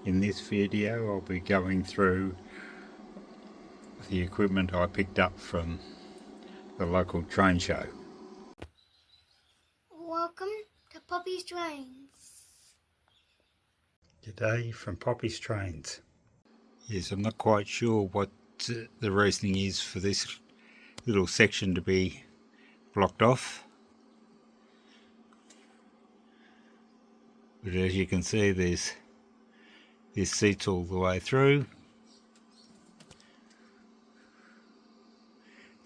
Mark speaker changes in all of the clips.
Speaker 1: In this video I'll be going through the equipment I picked up from the local train show.
Speaker 2: Welcome to Poppy's Trains.
Speaker 1: Today from Poppy's Trains. Yes, I'm not quite sure what the reasoning is for this little section to be blocked off. But as you can see, there's seats all the way through.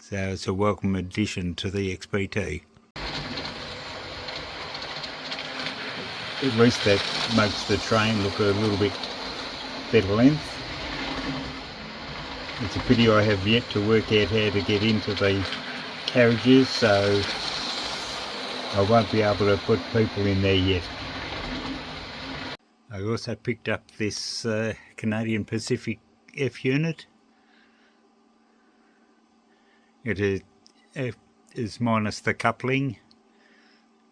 Speaker 1: So it's a welcome addition to the XPT. At least that makes the train look a little bit better length. It's a pity I have yet to work out how to get into the carriages, so I won't be able to put people in there yet. I also picked up this Canadian Pacific F unit. It is minus the coupling.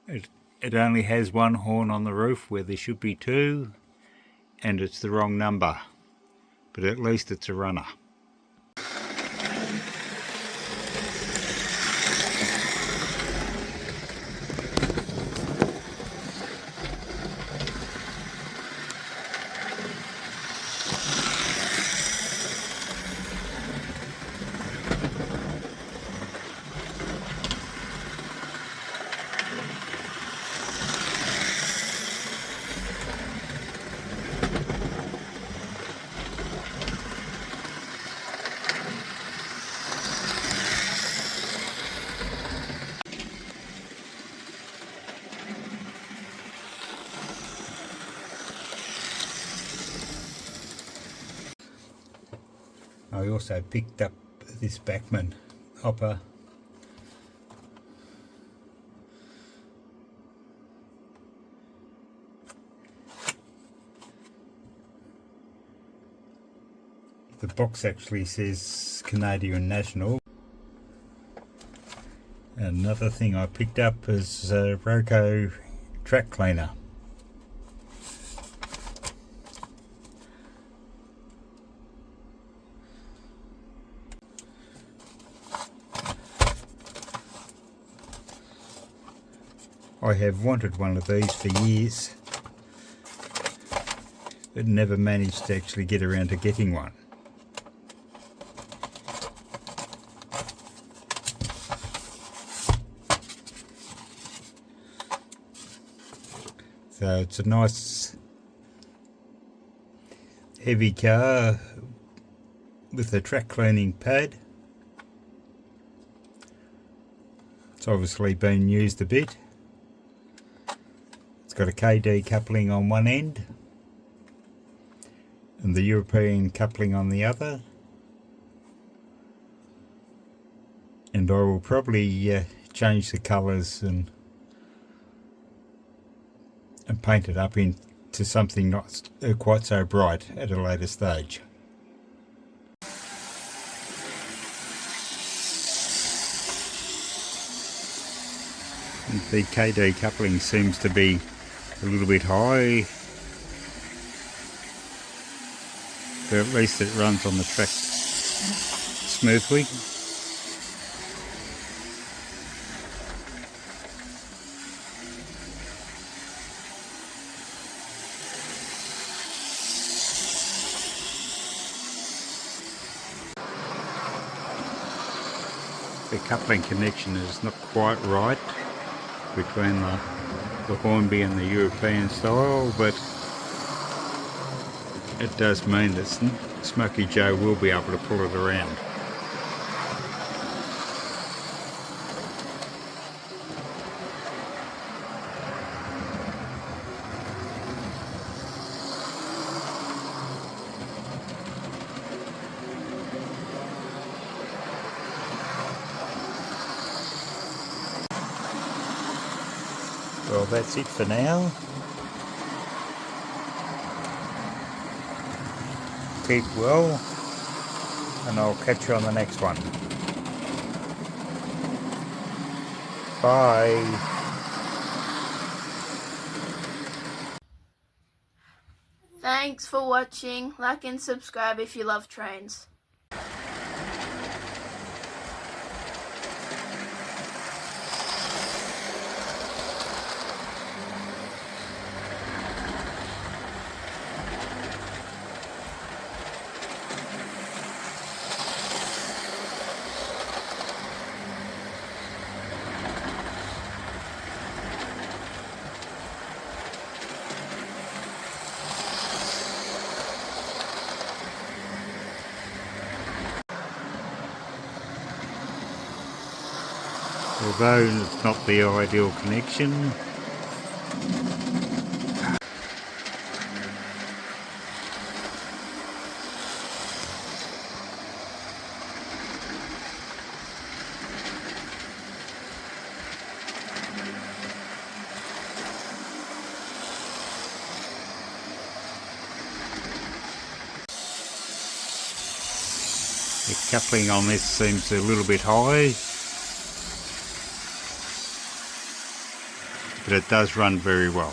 Speaker 1: It only has one horn on the roof where there should be two, and it's the wrong number, but at least it's a runner. I also picked up this Backman hopper. The box actually says Canadian National. Another thing I picked up is a Roco track cleaner. I have wanted one of these for years, but never managed to actually get around to getting one. So it's a nice heavy car with a track cleaning pad. It's obviously been used a bit. It's got a KD coupling on one end and the European coupling on the other, and I will probably change the colours and paint it up into something not quite so bright at a later stage. The KD coupling seems to be a little bit high, but at least it runs on the track smoothly. The coupling connection is not quite right between the Hornby and the European style, but it does mean that Smokey Joe will be able to pull it around. Well, that's it for now. Keep well, and I'll catch you on the next one. Bye.
Speaker 2: Thank
Speaker 3: Thanks for watching. Like and subscribe if you love trains.
Speaker 1: Although it's not the ideal connection, the coupling on this seems a little bit high, but it does run very well.